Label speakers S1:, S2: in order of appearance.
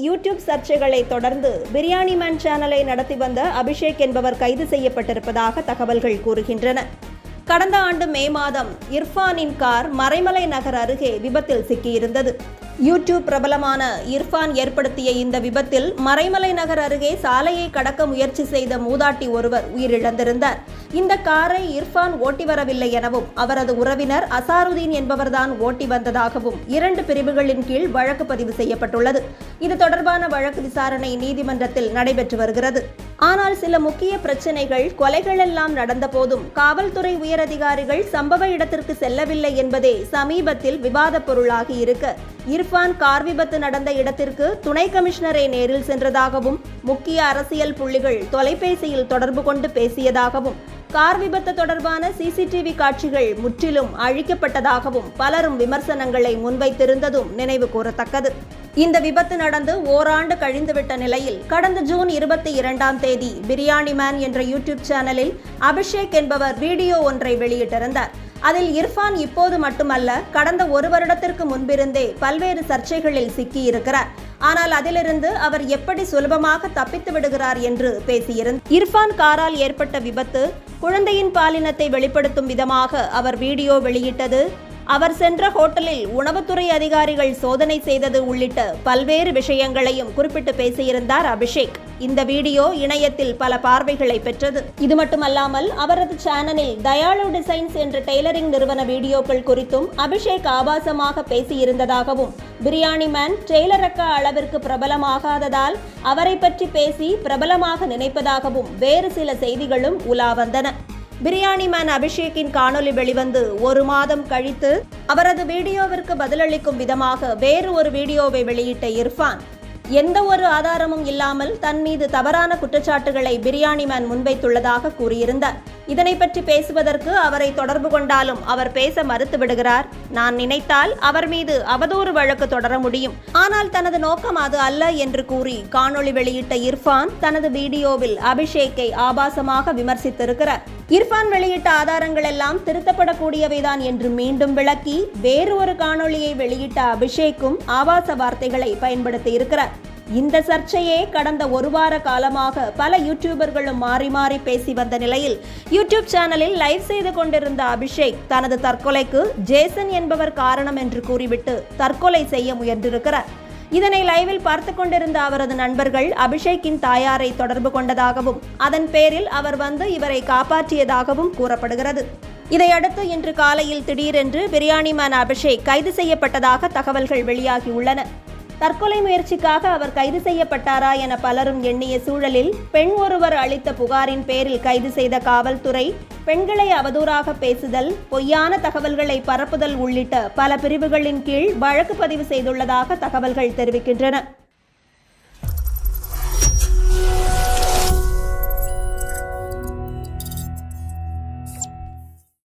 S1: YouTube சர்ச்சைகளை தொடர்ந்து biryani man சேனலை நடத்தி வந்த அபிஷேக் என்பவர் கைது செய்யப்பட்டிருப்பதாக தகவல்கள் கூறுகின்றன. கடந்த ஆண்டு மே மாதம் இர்ஃபானின் கார் மறைமலை நகர் அருகே விபத்தில் சிக்கியிருந்தது. யூடியூப் பிரபலமான இர்ஃபான் ஏற்படுத்திய இந்த விபத்தில் மறைமலை நகர் அருகே சாலையை கடக்க முயற்சி செய்த மூதாட்டி ஒருவர் உயிரிழந்திருந்தார். இந்த காரை இர்ஃபான் ஓட்டி வரவில்லை எனவும் அவரது உறவினர் அசாருதீன் என்பவர்தான் ஓட்டி வந்ததாகவும் 2 பிரிவுகளின் கீழ் வழக்கு பதிவு செய்யப்பட்டுள்ளது. இது தொடர்பான வழக்கு விசாரணை நீதிமன்றத்தில் நடைபெற்று வருகிறது. ஆனால் சில முக்கிய பிரச்சனைகள், கொலைகள் எல்லாம் நடந்த போதும் காவல்துறை உயரதிகாரிகள் சம்பவ இடத்திற்கு செல்லவில்லை என்பதே சமீபத்தில் விவாத பொருளாகி இருக்க, இர்ஃபான் கார் விபத்து நடந்த இடத்திற்கு துணை கமிஷனரை நேரில் சென்றதாகவும், முக்கிய அரசியல் புள்ளிகள் தொலைபேசியில் தொடர்பு கொண்டு பேசியதாகவும், கார் விபத்து தொடர்பான சிசிடிவி காட்சிகள் முற்றிலும் அழிக்கப்பட்டதாகவும் பலரும் விமர்சனங்களை முன்வைத்திருந்ததும் நினைவு கூறத்தக்கது. இந்த விபத்து நடந்து ஓராண்டு கழிந்துவிட்ட நிலையில் கடந்த ஜூன் 22ஆம் தேதி பிரியாணி மேன் என்ற யூடியூப் சேனலில் அபிஷேக் என்பவர் வீடியோ ஒன்றை வெளியிட்டிருந்தார். அதில் இர்ஃபான் இப்போது மட்டுமல்ல, கடந்த 1 வருடத்திற்கு முன்பிருந்தே பல்வேறு சர்ச்சைகளில் சிக்கியிருக்கிறார். ஆனால் அதிலிருந்து அவர் எப்படி சுலபமாக தப்பித்து விடுகிறார் என்று பேசியிருந்தார். இர்ஃபான் காரால் ஏற்பட்ட விபத்து, குழந்தையின் பாலினத்தை வெளிப்படுத்தும் விதமாக அவர் வீடியோ வெளியிட்டது, அவர் சென்ற ஹோட்டலில் உணவுத்துறை அதிகாரிகள் சோதனை செய்தது உள்ளிட்ட பல்வேறு விஷயங்களையும் குறிப்பிட்டு பேசியிருந்தார் அபிஷேக். இந்த வீடியோ இணையத்தில் பல பார்வைகளை பெற்றது. இது மட்டுமல்லாமல் அவரது சேனலில் தயாளு டிசைன்ஸ் என்ற டெய்லரிங் நிறுவன வீடியோக்கள் குறித்தும் அபிஷேக் ஆபாசமாக பேசியிருந்ததாகவும், பிரியாணி மேன் டெய்லரக்க அளவிற்கு பிரபலமாகாததால் அவரை பற்றி பேசி பிரபலமாக நினைப்பதாகவும் வேறு சில செய்திகளும் உலா வந்தன. பிரியாணி மேன் அபிஷேக்கின் காணொலி வெளிவந்து 1 மாதம் கழித்து அவரது வீடியோவிற்கு பதிலளிக்கும் விதமாக வேறு ஒரு வீடியோவை வெளியிட்ட இர்ஃபான், எந்த ஒரு ஆதாரமும் இல்லாமல் தன் மீது தவறான குற்றச்சாட்டுகளை பிரியாணி மேன் முன்வைத்துள்ளதாக கூறியிருந்தார். இதனை பற்றி பேசுவதற்கு அவரை தொடர்பு கொண்டாலும் அவர் பேச மறுத்து விடுகிறார். நான் நினைத்தால் அவர் மீது அவதூறு வழக்கு தொடர முடியும், ஆனால் தனது நோக்கம் அது அல்ல என்று கூறி காணொளி வெளியிட்ட இர்ஃபான் தனது வீடியோவில் அபிஷேக்கை ஆபாசமாக விமர்சித்திருக்கிறார். இர்ஃபான் வெளியிட்ட ஆதாரங்கள் எல்லாம் திருத்தப்படக்கூடியவைதான் என்று மீண்டும் விளக்கி வேறு ஒரு காணொளியை வெளியிட்ட அபிஷேக்கும் ஆபாச வார்த்தைகளை பயன்படுத்தி இருக்கிறார். இந்த சர்ச்சையே கடந்த 1 வார காலமாக பல யூடியூபர்களும் மாறி மாறி பேசி வந்த நிலையில் யூடியூப் சேனலில் லைவ் செய்து கொண்டிருந்த அபிஷேக் தனது தற்கொலைக்கு ஜேசன் என்பவர் காரணம் என்று கூறிவிட்டு தற்கொலை செய்ய முயன்றிருக்கிறார். இதனை லைவில் பார்த்து கொண்டிருந்த அவரது நண்பர்கள் அபிஷேக்கின் தாயாரை தொடர்பு கொண்டதாகவும், அதன் பேரில் அவர் வந்து இவரை காப்பாற்றியதாகவும் கூறப்படுகிறது. இதையடுத்து இன்று காலையில் திடீரென்று பிரியாணி மேன் அபிஷேக் கைது செய்யப்பட்டதாக தகவல்கள் வெளியாகியுள்ளன. தற்கொலை முயற்சிக்காக அவர் கைது செய்யப்பட்டாரா என பலரும் எண்ணிய சூழலில் பெண் ஒருவர் அளித்த புகாரின் பேரில் கைது செய்த காவல்துறை பெண்களை அவதூறாக பேசுதல், பொய்யான தகவல்களை பரப்புதல் உள்ளிட்ட பல பிரிவுகளின் கீழ் வழக்கு பதிவு செய்துள்ளதாக தகவல்கள் தெரிவிக்கின்றன.